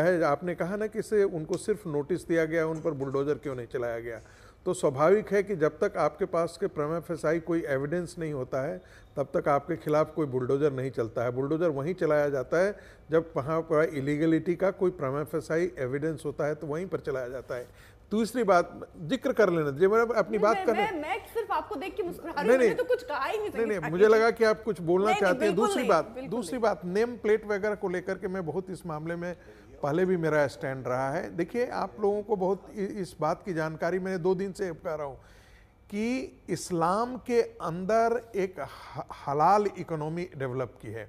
है। आपने कहा ना कि इसे उनको सिर्फ नोटिस दिया गया, उन पर बुलडोजर क्यों नहीं चलाया गया? तो स्वाभाविक है कि जब तक आपके पास के प्रमा फेसाई कोई एविडेंस नहीं होता है तब तक आपके खिलाफ कोई बुलडोजर नहीं चलता है। बुलडोजर वहीं चलाया जाता है जब वहाँ पर इलीगलिटी का कोई प्रमा फेसाई एविडेंस होता है, तो वहीं पर चलाया जाता है। दूसरी बात जिक्र कर लेना दीजिए, मैं अपनी बात कर मैं सिर्फ आपको देख के मुस्कुरा रही हूं, तो कुछ कहा ही नहीं। नहीं, मुझे लगा कि आप कुछ बोलना चाहते हैं। दूसरी बात नेम प्लेट वगैरह को लेकर के मैं बहुत इस मामले में पहले भी मेरा स्टैंड रहा है। देखिए, आप लोगों को बहुत इस बात की जानकारी मैंने 2 दिन से कह रहा हूँ कि इस्लाम के अंदर एक हलाल इकोनॉमी डेवलप की है।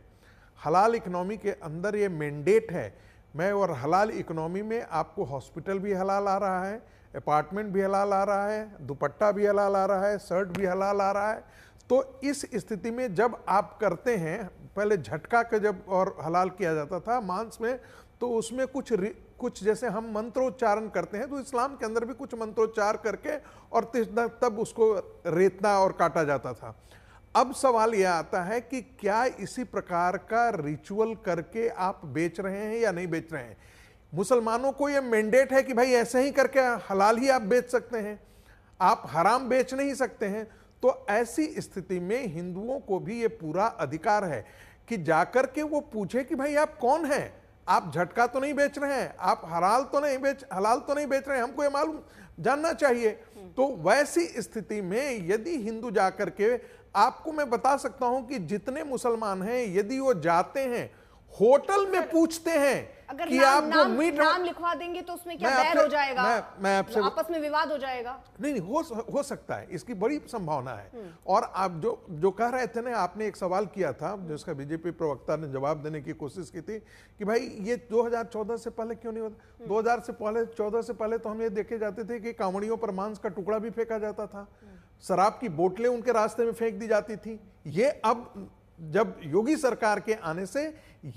हलाल इकोनॉमी के अंदर ये मैंडेट है। और हलाल इकोनॉमी में आपको हॉस्पिटल भी हलाल आ रहा है, अपार्टमेंट भी हलाल आ रहा है, दुपट्टा भी हलाल आ रहा है, शर्ट भी हलाल आ रहा है। तो इस स्थिति में जब आप करते हैं, पहले झटका के जब और हलाल किया जाता था मांस में, तो उसमें कुछ जैसे हम मंत्रोच्चारण करते हैं, तो इस्लाम के अंदर भी कुछ मंत्रोच्चार करके और तब उसको रेतना और काटा जाता था। अब सवाल यह आता है कि क्या इसी प्रकार का रिचुअल करके आप बेच रहे हैं या नहीं बेच रहे हैं? मुसलमानों को यह मैंडेट है कि भाई ऐसे ही करके हलाल ही आप बेच सकते हैं, आप हराम बेच नहीं सकते हैं। तो ऐसी स्थिति में हिंदुओं को भी ये पूरा अधिकार है कि जाकर के वो पूछे कि भाई आप कौन हैं, आप झटका तो नहीं बेच रहे हैं, आप हलाल तो नहीं बेच रहे हैं, हमको ये मालूम जानना चाहिए। तो वैसी स्थिति में यदि हिंदू जाकर के, आपको मैं बता सकता हूं कि जितने मुसलमान हैं, यदि वो जाते हैं होटल में पूछते हैं अगर कि नाम लिखवा देंगे तो उसमें क्या बैर हो जाएगा? मैं आपसे आपस में विवाद हो जाएगा? नहीं, हो सकता है, इसकी बड़ी संभावना है। और आप जो कह रहे थे ना, आपने एक सवाल किया था जिसका बीजेपी प्रवक्ता ने जवाब देने की कोशिश की थी कि भाई ये 2014 से पहले क्यों नहीं होता? 2014 से पहले तो हम ये देखे जाते थे कि कांवड़ियों पर मांस का टुकड़ा भी फेंका जाता था, शराब की बोतलें उनके रास्ते में फेंक दी जाती थी। ये अब जब योगी सरकार के आने से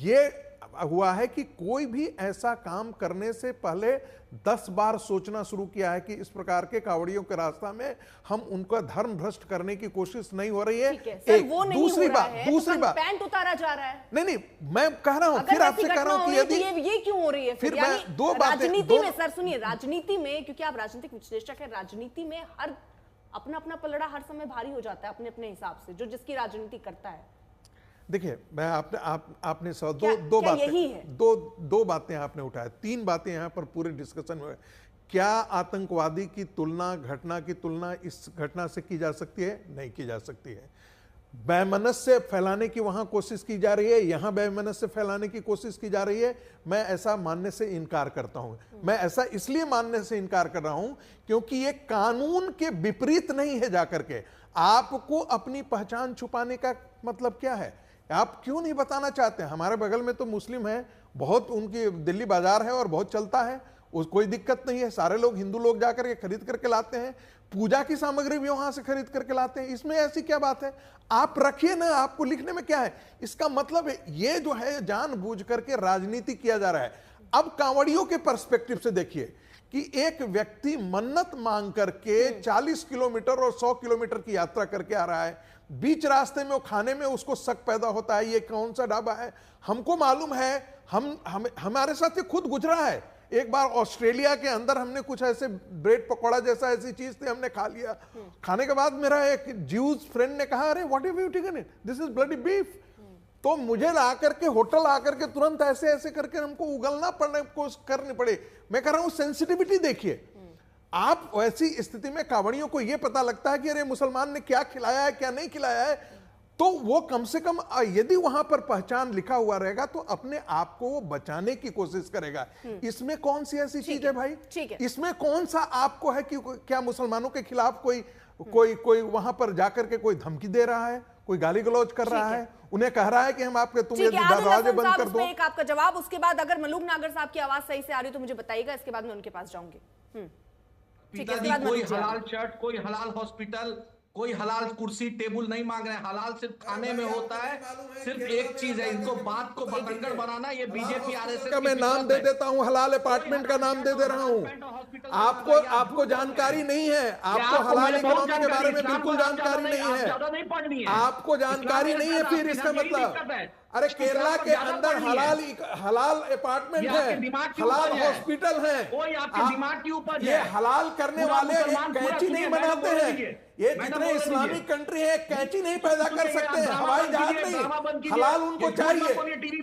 ये हुआ है कि कोई भी ऐसा काम करने से पहले 10 बार सोचना शुरू किया है कि इस प्रकार के कावड़ियों के रास्ता में हम उनका धर्म भ्रष्ट करने की कोशिश नहीं हो रही है। एक दूसरी बात पैंट उतारा जा रहा है। नहीं, मैं कह रहा हूं, फिर आपसे कह रहा हूं कि यदि ये क्यों हो रही है? फिर मैं 2 बातें, राजनीति में सर सुनिए, राजनीति में, क्योंकि आप राजनीतिक विश्लेषक है, राजनीति में हर अपना पलड़ा हर समय भारी हो जाता है अपने हिसाब से, जो जिसकी राजनीति करता है। देखिए, मैं आपने दो बातें आपने उठाया, 3 बातें यहां पर पूरे डिस्कशन में। क्या आतंकवादी की तुलना, घटना की तुलना इस घटना से की जा सकती है? नहीं की जा सकती है। बेमनस से फैलाने की वहां कोशिश की जा रही है, यहां बेमनस से फैलाने की कोशिश की जा रही है। मैं ऐसा मानने से इनकार करता हूं। मैं ऐसा इसलिए मानने से इनकार कर रहा हूं क्योंकि ये कानून के विपरीत नहीं है। जाकर के आपको अपनी पहचान छुपाने का मतलब क्या है? आप क्यों नहीं बताना चाहते? हमारे बगल में तो मुस्लिम है बहुत, उनकी दिल्ली बाजार है और बहुत चलता है, उस कोई दिक्कत नहीं है। सारे लोग, हिंदू लोग जाकर के खरीद करके लाते हैं, पूजा की सामग्री भी वहां से खरीद करके लाते हैं। इसमें ऐसी क्या बात है? आप रखिए ना, आपको लिखने में क्या है? इसका मतलब है ये जो है जानबूझ करके राजनीति किया जा रहा है। अब कांवड़ियों के पर्सपेक्टिव से देखिए कि एक व्यक्ति मन्नत मांग करके 40 किलोमीटर और 100 किलोमीटर की यात्रा करके आ रहा है, बीच रास्ते में वो खाने में उसको शक पैदा होता है, ये कौन सा ढाबा है? हमको मालूम है, हमारे साथ ये खुद गुजरा है। एक बार ऑस्ट्रेलिया के अंदर हमने कुछ ऐसे ब्रेड पकौड़ा जैसा ऐसी चीज थी, हमने खा लिया। खाने के बाद मेरा एक ज्यूज फ्रेंड ने कहा, अरे what have you taken it, this is bloody beef. तो मुझे आकर के होटल आकर के तुरंत ऐसे ऐसे करके हमको उगलना पड़ने कोशिश करनी पड़े। मैं कह रहा हूं सेंसिटिविटी देखिए। आप वैसी स्थिति में कांवड़ियों को यह पता लगता है कि अरे मुसलमान ने क्या खिलाया है, क्या नहीं खिलाया है, तो वो कम से कम यदि वहां पर पहचान लिखा हुआ रहेगा तो अपने आप को वो बचाने की कोशिश करेगा। इसमें कौन सी ऐसी चीज है भाई? इसमें कौन सा आपको है कि क्या मुसलमानों के खिलाफ कोई वहां पर जाकर के कोई धमकी दे रहा है, कोई गाली गलौज कर रहा है, उन्हें कह रहा है कि हम आपके तुम दरवाजे बंद कर दो? एक आपका जवाब, उसके बाद अगर मलूक नागर साहब की आवाज सही से आ रही तो मुझे बताइएगा, इसके बाद मैं उनके पास जाऊंगी। कोई हलाल शर्ट, कोई हलाल हॉस्पिटल, कोई हलाल कुर्सी टेबल नहीं मांग रहे हैं। हलाल सिर्फ खाने में होता है। सिर्फ एक चीज है, इनको बात को बतंगड़ बनाना। ये बीजेपी आरएसएस का मैं नाम दे देता हूं, हलाल अपार्टमेंट का नाम दे रहा हूं। आपको जानकारी नहीं है, आपको हलाल इकोनॉमी के बारे में बिल्कुल जानकारी नहीं है, आपको जानकारी नहीं है। फिर इसका मतलब अरे केरला के अंदर हलाल अपार्टमेंट है, हलाल हॉस्पिटल है, कोई आपके दिमाग की उपज ये है। हलाल करने वाले एक कैंची नहीं बनाते हैं। ये जितने इस्लामिक कंट्री है कैंची नहीं पैदा कर सकते हैं, हवाई जहाज नहीं, हलाल उनको चाहिए,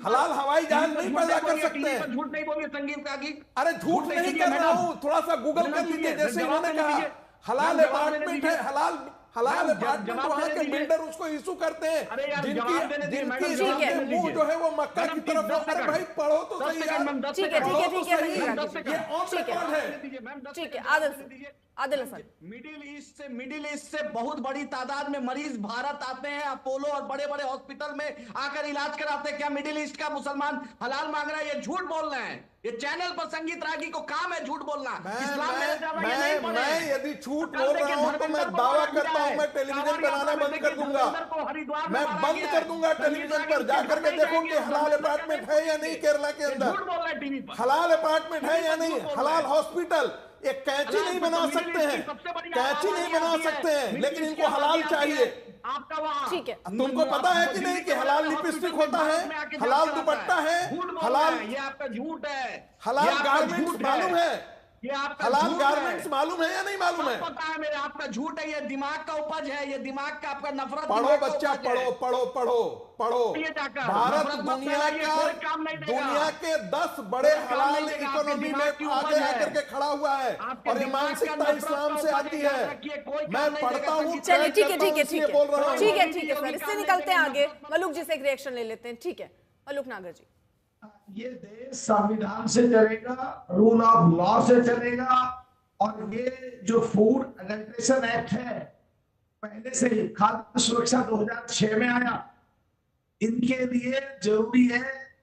हलाल हवाई जहाज नहीं पैदा कर सकते हैं। झूठ नहीं बोलिए संगीत त्यागी। अरे झूठ नहीं कर रहा हूं, थोड़ा सा गूगल कर लीजिए। जैसे इन्होंने कहा हलाल अपार्टमेंट है, हलाल अपार्टमेंट, वहां के बिल्डर उसको इशू करते हैं जिनकी मुंह जो है वो मक्का की तरफ। अरे भाई पढ़ो तो सही यार। ठीक है ठीक है, आदिल हसन। मिडिल ईस्ट से बहुत बड़ी तादाद में मरीज भारत आते हैं, अपोलो और बड़े बड़े हॉस्पिटल में आकर इलाज कराते हैं। क्या मिडिल ईस्ट का मुसलमान हलाल मांग रहा है? ये झूठ बोल रहे हैं। ये चैनल पर संगीत रागी को काम है झूठ बोलना। इस्लाम में मैं यदि झूठ बोल रहा हूं तो मैं दावा करता हूं मैं टेलीविजन बनाना बंद कर दूंगा। मैं बंद कर दूंगा टेलीविजन पर जाकर के देखो कि हलाल अपार्टमेंट है या नहीं केरला के अंदर, हलाल अपार्टमेंट है या नहीं, हलाल हॉस्पिटल। एक कैंची नहीं बना सकते हैं, कैंची नहीं बना सकते हैं, लेकिन इनको हलाल चाहिए। आपका वहां ठीक है, तुमको पता है कि नहीं कि हलाल लिपस्टिक होता है, हलाल दुपट्टा है, हलाल, ये आपका झूठ है। हलाल गारमेंट्स मालूम है, ये आपका हलाल गारमेंट्स मालूम है या नहीं मालूम है? पता है मेरे, आपका झूठ है। ये दिमाग का उपज है, ये दिमाग का आपका नफरत। पढ़ो बच्चा, पढ़ो। भारत दुनिया के 10 बड़े हलाल इकोनॉमी में आगे आकर के खड़ा हुआ है और ये मानसिकता इस्लाम से आती है। मैं पढ़ता हूँ, चलिए ठीक है बोल रहा हूँ। ठीक है सर, इससे निकलते हैं आगे। मलूक जी से एक रिएक्शन ले लेते हैं। ठीक है मलूक नागर जी। ये देश संविधान से चलेगा, रूल ऑफ लॉ से चलेगा, और ये जो फूड एडल्ट्रेशन एक्ट है पहले से ही खाद्य सुरक्षा 2006 में आया, इनके लिए जरूरी है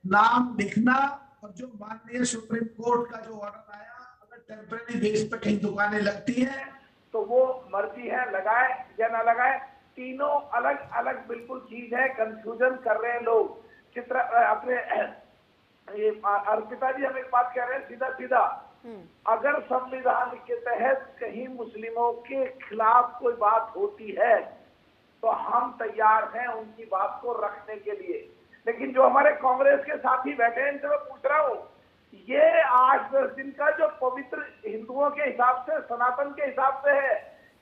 नाम लिखना। और जो माननीय सुप्रीम कोर्ट का जो ऑर्डर आया, अगर टेम्परेरी बेस पे कहीं दुकानें लगती हैं तो वो मर्जी है लगाए या ना लगाए। तीनों अलग अलग बिल्कुल चीज है, कंफ्यूजन कर रहे हैं लोग। चित्र अपने ये अर्पिता जी हम एक बात कह रहे हैं सीधा, अगर संविधान के तहत कहीं मुस्लिमों के खिलाफ कोई बात होती है तो हम तैयार हैं उनकी बात को रखने के लिए। लेकिन जो हमारे कांग्रेस के साथी बैठे हैं इनसे मैं पूछ रहा हूँ, ये 8-10 दिन का जो पवित्र हिंदुओं के हिसाब से, सनातन के हिसाब से है,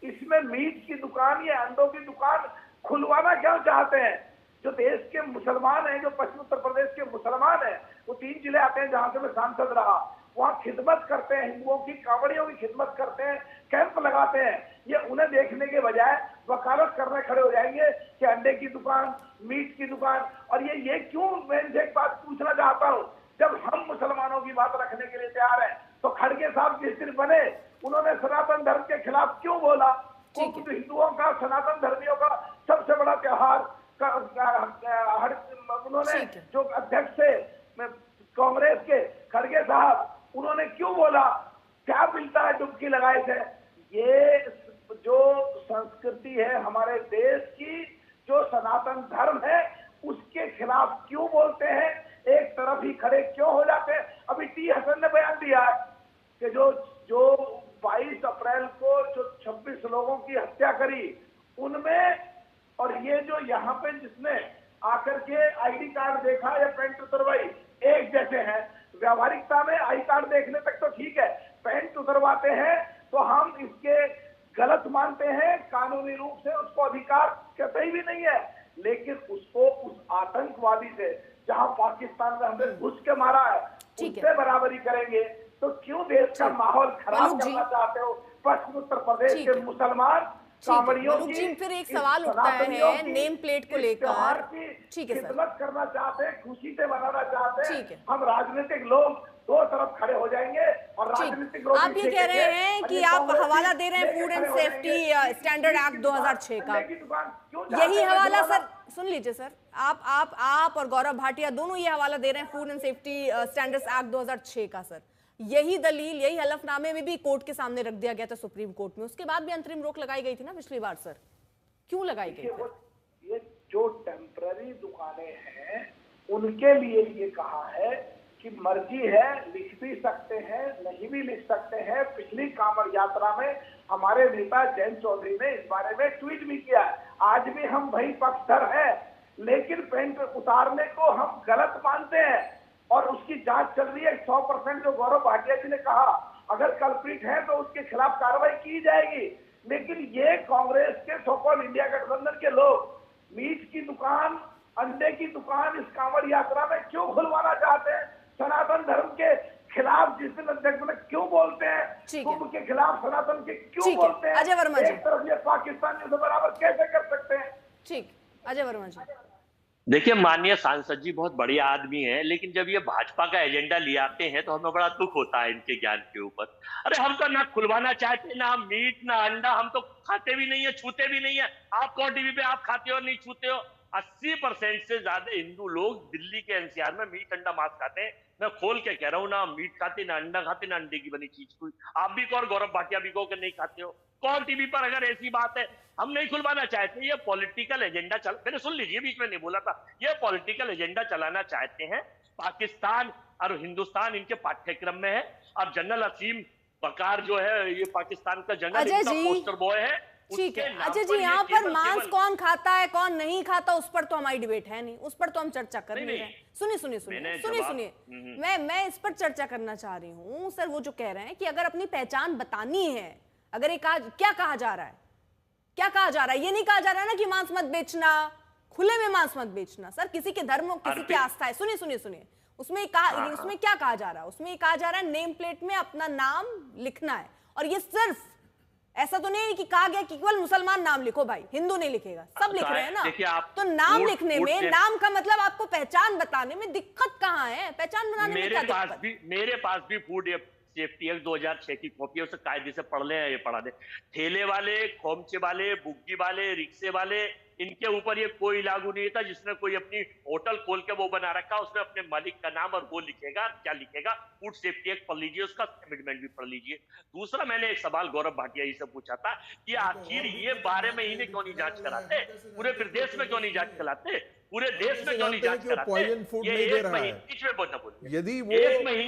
इसमें मीट की दुकान या अंडों की दुकान खुलवाना क्यों चाहते हैं? जो देश के मुसलमान हैं, जो पश्चिम उत्तर प्रदेश के मुसलमान हैं, वो 3 जिले आते हैं जहां से मैं सांसद रहा, वहां खिदमत करते हैं, हिंदुओं की, कांवड़ियों की खिदमत करते हैं, कैंप लगाते हैं। ये उन्हें देखने के बजाय वकालत करने खड़े हो जाएंगे कि अंडे की दुकान, मीट की दुकान। और ये क्यों, मैं एक बात पूछना चाहता हूँ, जब हम मुसलमानों की बात रखने के लिए तैयार है तो खड़गे साहब जिस दिन बने उन्होंने सनातन धर्म के खिलाफ क्यों बोला? हिंदुओं का, सनातन धर्मियों का सबसे बड़ा त्योहार उन्होंने, जो अध्यक्ष थे कांग्रेस के खड़गे साहब, उन्होंने क्यों बोला? क्या मिलता है डुबकी लगाए थे? ये जो संस्कृति है हमारे देश की, जो सनातन धर्म है, उसके खिलाफ क्यों बोलते हैं? एक तरफ ही खड़े क्यों हो जाते हैं? अभी टी हसन ने बयान दिया है कि जो 22 अप्रैल को जो 26 लोगों की हत्या करी उनमें, और ये जो यहाँ पे जिसने आकर के आईडी कार्ड देखा या पैंट उतरवाई, एक जैसे हैं। व्यावहारिकता में आई कार्ड देखने तक तो ठीक है, पैंट उतरवाते हैं तो हम इसके गलत मानते हैं, कानूनी रूप से उसको अधिकार कतई भी नहीं है। लेकिन उसको उस आतंकवादी से जहां पाकिस्तान में हमने घुस के मारा है उससे बराबरी करेंगे तो क्यों देश का माहौल खराब करना चाहते हो? पश्चिम उत्तर प्रदेश के मुसलमान जी, फिर एक सवाल उठता है नेम प्लेट को लेकर। ठीक है सर, खिदमत करना चाहते हैं, खुशी से मनाना चाहते हैं। हम राजनीतिक लोग दो तरफ खड़े हो जाएंगे और राजनीतिक लोग। आप ये कह रहे हैं कि आप हवाला दे रहे हैं food and safety standard act 2006 का, यही हवाला सर, सुन लीजिए सर, आप और गौरव भाटिया दोनों ये हवाला दे रहे हैं food and safety standards act 2006 का सर। यही दलील, यही हलफनामे में भी कोर्ट के सामने रख दिया गया था सुप्रीम कोर्ट में, उसके बाद भी अंतरिम रोक लगाई गई थी ना पिछली बार सर, क्यों लगाई गई थी? ये जो टेम्पररी दुकानें हैं उनके लिए ये कहा है कि मर्जी है, लिख भी सकते हैं, नहीं भी लिख सकते हैं। पिछली कांवड़ यात्रा में हमारे नेता जयंत चौधरी ने इस बारे में ट्वीट भी किया। आज भी हम वही पक्षधर हैं लेकिन पेंट उतारने को हम गलत मानते हैं और उसकी जांच चल रही है। 100% जो गौरव भाटिया जी ने कहा, अगर कल्प्रिट है तो उसके खिलाफ कार्रवाई की जाएगी। लेकिन ये कांग्रेस के सो-कॉल्ड इंडिया गठबंधन के लोग मीट की दुकान, अंडे की दुकान इस कांवड़ यात्रा में क्यों खुलवाना चाहते हैं? सनातन धर्म के खिलाफ जिस दिन अध्यक्ष ने क्यों बोलते हैं, कुंभ के खिलाफ सनातन के क्यों बोलते हैं? अजय वर्मा जी, एक तरफ ये पाकिस्तानियों से बराबर कैसे कर सकते हैं? ठीक, अजय वर्मा जी। देखिए, माननीय सांसद जी बहुत बढ़िया आदमी हैं, लेकिन जब ये भाजपा का एजेंडा ले आते हैं तो हमें बड़ा दुख होता है इनके ज्ञान के ऊपर। अरे हम तो ना खुलवाना चाहते, ना हम मीट ना अंडा, हम तो खाते भी नहीं है, छूते भी नहीं है। आप कौन टीवी पे आप खाते हो नहीं छूते हो? 80% से ज्यादा हिंदू लोग दिल्ली के एनसीआर में मीट अंडा मांस खाते हैं। मैं खोल के कह रहा हूँ, ना मीट खाते, ना अंडा खाते, ना अंडे की बनी चीज कोई। आप भी कौन, गौरव भाटिया भी कहो कि नहीं खाते हो? कौन टीवी पर अगर ऐसी बात है? हम नहीं खुलवाना चाहते, ये पॉलिटिकल एजेंडा चल, मैंने सुन लीजिए, बीच में नहीं बोला था, ये पॉलिटिकल एजेंडा चलाना चाहते हैं। पाकिस्तान और हिंदुस्तान इनके पाठ्यक्रम में है। अब जनरल असीम बकार जो है, ये पाकिस्तान का जनरल, इनका पोस्टर बॉय है। ठीक है अजय जी, यहाँ पर मांस कौन खाता है कौन नहीं खाता उस पर तो हमारी डिबेट है नहीं, उस पर तो हम चर्चा कर नहीं रहे। सुनिए, मैं इस पर चर्चा करना चाह रही हूँ सर। वो जो कह रहे हैं कि अगर अपनी पहचान बतानी है, अगर एक क्या कहा जा रहा है, क्या कहा जा रहा है? ये नहीं कहा जा रहा ना कि मांस मत बेचना, खुले में मांस मत बेचना। सर किसी के धर्म, किसी की आस्था है। सुनिए, उसमें क्या कहा जा रहा है? उसमें ये कहा जा रहा है नेम प्लेट में अपना नाम लिखना है। और ये सिर्फ ऐसा तो नहीं कि कहा गया कि केवल मुसलमान नाम लिखो भाई, हिंदू नहीं लिखेगा, सब लिख रहे हैं ना। तो नाम लिखने में, नाम का मतलब आपको पहचान बताने में दिक्कत कहाँ है? पहचान बनाने में क्या दिक्कत? मेरे पास भी फूड सेफ्टी एक्ट 2006 की कॉपी है, उसे कायदे से पढ़ लें, ये पढ़ा दे। ठेले वाले, खोमचे वाले, बुग्गी वाले, रिक्शे वाले, इनके ऊपर ये कोई लागू नहीं था। जिसने कोई अपनी होटल खोल के वो बना रखा, उसमें अपने मालिक का नाम और वो लिखेगा, क्या लिखेगा? फूड सेफ्टी एक्ट पढ़ लीजिए, उसका अमेंडमेंट भी पढ़ लीजिए। दूसरा, मैंने एक सवाल गौरव भाटिया जी से पूछा था कि आखिर ये 12 महीने क्यों नहीं जांच कराते? पूरे प्रदेश में क्यों नहीं जांच कराते? पूरे देश में क्यों नहीं जांच कराते? पॉइजन फूड नहीं दे रहा है। यदि वो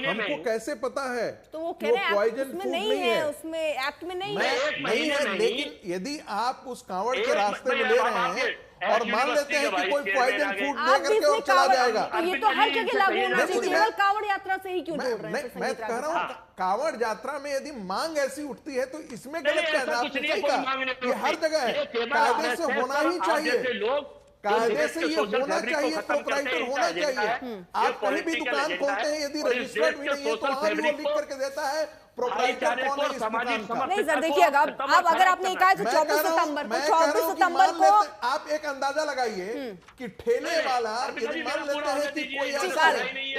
हमको कैसे पता है? तो वो कह रहे हैं पॉइजन फूड नहीं है, उसमें एक्ट में नहीं है। लेकिन यदि आप उस कांवड़ के रास्ते में ले रहे हैं और मान लेते हैं कि कोई पॉइजन फूड लेकर के और चला जाएगा, तो ये तो हर जगह लागू होना चाहिए, केवल कांवड़ यात्रा से ही क्यों जोड़ रहे हैं? मैं कह रहा हूँ कांवड़ यात्रा में यदि मांग ऐसी उठती है तो इसमें गलत क्या है? आपने सही कहा, ये हर जगह है, कायदे से होना ही चाहिए, कायदे से ये होना चाहिए, प्रोप्राइटर होना चाहिए। आप कहीं भी दुकान खोलते हैं, यदि रजिस्टर्ड भी नहीं है तो वहां भी वो लिख करके देता है प्रोप्राइटर कौन है इस दुकान का। नहीं सर, देखिएगा अब अगर आपने कहा तो 24 सितंबर को आप एक अंदाजा लगाइए कि ठेले वाला यदि मान लेते हैं कि कोई ऐसा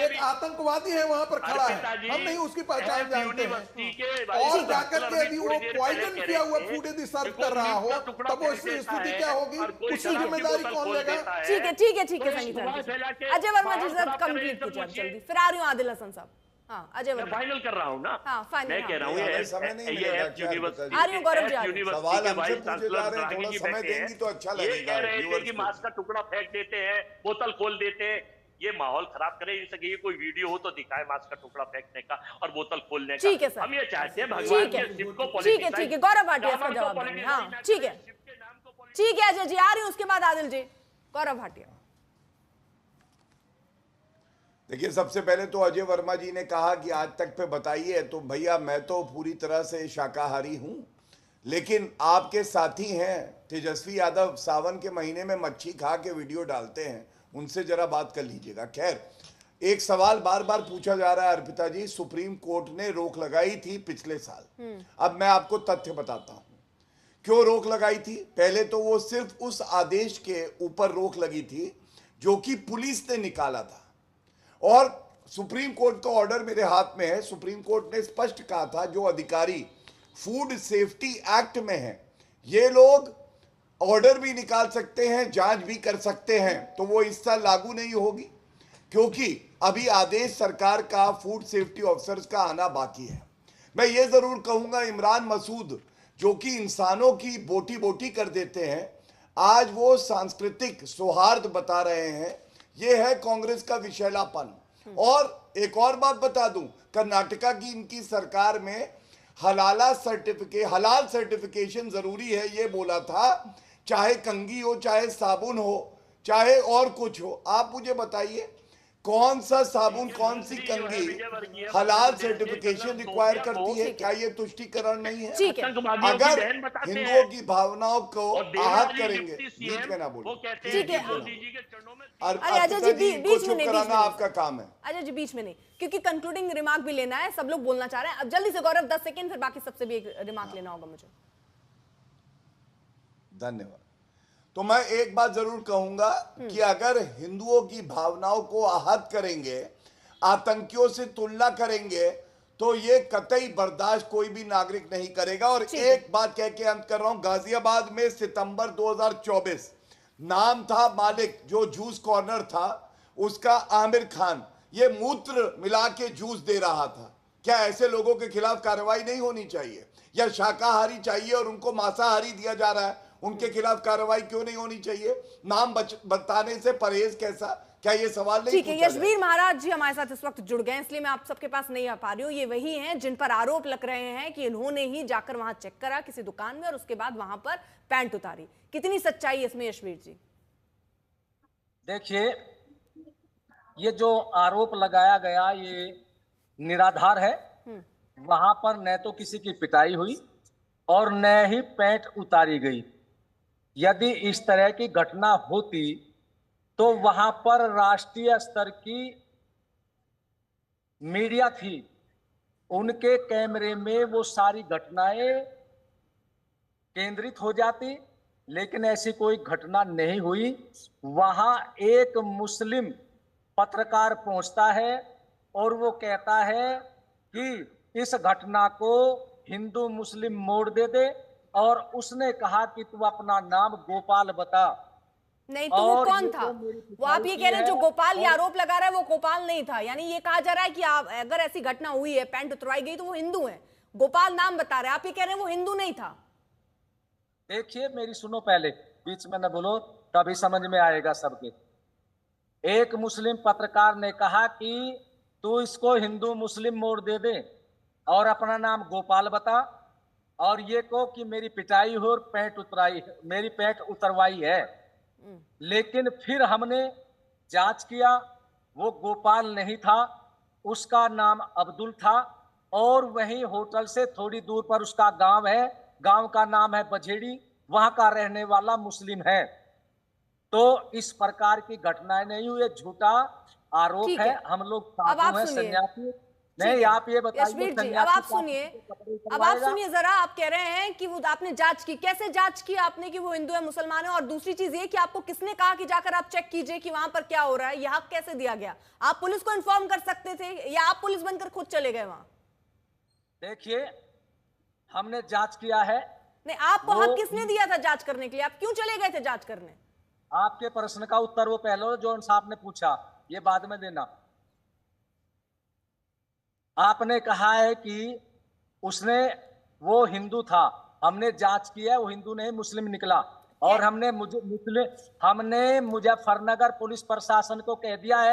एक आतंकवादी है वहां पर खड़ा है, हम नहीं उसकी पहचान जानते हैं, और जाकर के यदि वो पॉइजन किया हुआ फूड यदि सर्व कर रहा हो, तब वो स्थिति क्या होगी? उसकी जिम्मेदारी कौन लेगा? ठीक है अजय वर्मा जी सर, कंप्लीट कीजिए जल्दी, फिर आ रही हूँ आदिल हसन साहब। हाँ अजय वर्मा, फाइनल कर रहा हूँ ना। हाँ फाइनल, मैं कह रहा हूँ यूनिवर्सिटी आ रही हूँ गौरव जी, सवाल हमसे पूछे जा रहे हैं, थोड़ा समय देंगी तो अच्छा लगेगा। ये कह रहे थे कि मास्क का टुकड़ा फेंक देते हैं, बोतल खोल देते हैं, ये माहौल खराब करे। इनसे ये कोई वीडियो हो तो दिखाए मास्क का टुकड़ा फेंकने का और बोतल खोलने का। ठीक है सर, हम ये चाहते हैं भगवान के शिव को ठीक है गौरव भाटिया इसका जवाब देंगे। हाँ ठीक है अजय जी, आ रही हूँ, उसके बाद आदिल जी। गौरव भाटिया, देखिए, सबसे पहले तो अजय वर्मा जी ने कहा कि आज तक पे बताइए, तो भैया मैं तो पूरी तरह से शाकाहारी हूं, लेकिन आपके साथी हैं तेजस्वी यादव, सावन के महीने में मच्छी खा के वीडियो डालते हैं, उनसे जरा बात कर लीजिएगा। खैर, एक सवाल बार बार पूछा जा रहा है अर्पिता जी, सुप्रीम कोर्ट ने रोक लगाई थी पिछले साल। अब मैं आपको तथ्य बताता हूं क्यों रोक लगाई थी। पहले तो वो सिर्फ उस आदेश के ऊपर रोक लगी थी जो कि पुलिस ने निकाला था, और सुप्रीम कोर्ट का ऑर्डर मेरे हाथ में है। सुप्रीम कोर्ट ने स्पष्ट कहा था जो अधिकारी फूड सेफ्टी एक्ट में हैं, ये लोग ऑर्डर भी निकाल सकते हैं, जांच भी कर सकते हैं, तो वो इस साल लागू नहीं होगी, क्योंकि अभी आदेश सरकार का फूड सेफ्टी ऑफिसर्स का आना बाकी है। मैं ये जरूर कहूंगा, इमरान मसूद जो कि इंसानों की बोटी बोटी कर देते हैं, आज वो सांस्कृतिक सौहार्द बता रहे हैं, ये है कांग्रेस का विशैलापन। और एक और बात बता दूं, कर्नाटका की इनकी सरकार में हलाल सर्टिफिकेशन जरूरी है, ये बोला था। चाहे कंघी हो, चाहे साबुन हो, चाहे और कुछ हो, आप मुझे बताइए कौन सा साबुन, कौन सी कंघी हलाल सर्टिफिकेशन रिक्वायर करती है? क्या ये तुष्टिकरण नहीं है? अगर हिंदुओं की भावनाओं को आहत करेंगे, बीच में ना बोलो, अजय जी बीच में नहीं, कराना आपका काम है। अजय जी बीच में नहीं, क्योंकि कंक्लूडिंग रिमार्क भी लेना है, सब लोग बोलना चाह रहे हैं। अब जल्दी से गौरव 10 सेकंड, फिर बाकी सबसे भी एक रिमार्क लेना होगा मुझे। धन्यवाद। तो मैं एक बात जरूर कहूंगा कि अगर हिंदुओं की भावनाओं को आहत करेंगे, आतंकियों से तुलना करेंगे, तो ये कतई बर्दाश्त कोई भी नागरिक नहीं करेगा। और एक बात कह के अंत कर रहा हूं, गाजियाबाद में सितंबर 2024 नाम था मालिक, जो जूस कॉर्नर था उसका आमिर खान, ये मूत्र मिला के जूस दे रहा था। क्या ऐसे लोगों के खिलाफ कार्रवाई नहीं होनी चाहिए? या शाकाहारी चाहिए और उनको मांसाहारी दिया जा रहा है, उनके खिलाफ कार्रवाई क्यों नहीं होनी चाहिए? नाम बताने से परहेज कैसा? क्या ये सवाल नहीं? ठीक है, यशवीर महाराज जी हमारे साथ इस वक्त जुड़ गए, इसलिए मैं आप सबके पास नहीं आ पा रही हूँ। ये वही हैं जिन पर आरोप लग रहे हैं कि इन्होंने ही जाकर वहां चेक करा किसी दुकान में और उसके बाद वहां पर पैंट उतारी। कितनी सच्चाई इसमें यशवीर जी? देखिए, ये जो आरोप लगाया गया ये निराधार है। वहां पर न तो किसी की पिटाई हुई और न ही पैंट उतारी गई। यदि इस तरह की घटना होती तो वहां पर राष्ट्रीय स्तर की मीडिया थी, उनके कैमरे में वो सारी घटनाएं केंद्रित हो जाती, लेकिन ऐसी कोई घटना नहीं हुई। वहां एक मुस्लिम पत्रकार पहुंचता है और वो कहता है कि इस घटना को हिंदू मुस्लिम मोड़ दे और उसने कहा कि तू अपना नाम गोपाल बता। नहीं तो वो कौन था? वो आप ये कह रहे हैं जो गोपाल ये आरोप लगा रहा है वो गोपाल नहीं था, यानी ये कहा जा रहा है कि आप अगर ऐसी घटना हुई है, पैंट उतरवाई गई, तो वो हिंदू है। गोपाल नाम बता रहे हैं, आप ये कह रहे हैं वो हिंदू नहीं था। देखिए मेरी सुनो, पहले बीच में न बोलो, तभी समझ में आएगा सबके। एक मुस्लिम पत्रकार ने कहा कि तू इसको हिंदू मुस्लिम मोड़ दे और अपना नाम गोपाल बता, और ये को कि मेरी पिटाई हो और मेरी पैंट उतरवाई है। लेकिन फिर हमने जांच किया, वो गोपाल नहीं था, उसका नाम अब्दुल था और वहीं होटल से थोड़ी दूर पर उसका गांव है, गांव का नाम है बझेड़ी, वहां का रहने वाला मुस्लिम है। तो इस प्रकार की घटनाएं नहीं हुई, झूठा आरोप है। हम लोग साधु हैं, सन्यासी नहीं। आप ये बताइए, अब आप सुनिए जरा। आप कह रहे हैं कि वो आपने जांच की, कैसे जांच की आपने कि वो हिंदू है मुसलमान है? और दूसरी चीज ये कि आपको किसने कहा कि जाकर आप चेक कीजिए कि वहां पर क्या हो रहा है? यह हक कैसे दिया गया? आप पुलिस को इन्फॉर्म कर सकते थे या आप पुलिस बनकर खुद चले गए वहां? देखिए, हमने जांच किया है। नहीं, आपको हक किसने दिया था जांच करने के लिए? आप क्यों चले गए थे जांच करने? आपके प्रश्न का उत्तर वो पहले जो साहब ने पूछा, ये बाद में देना। आपने कहा है कि वो हिंदू था, हमने जांच किया, वो हिंदू नहीं मुस्लिम निकला। और हमने मुजफ्फरनगर पुलिस प्रशासन को कह दिया है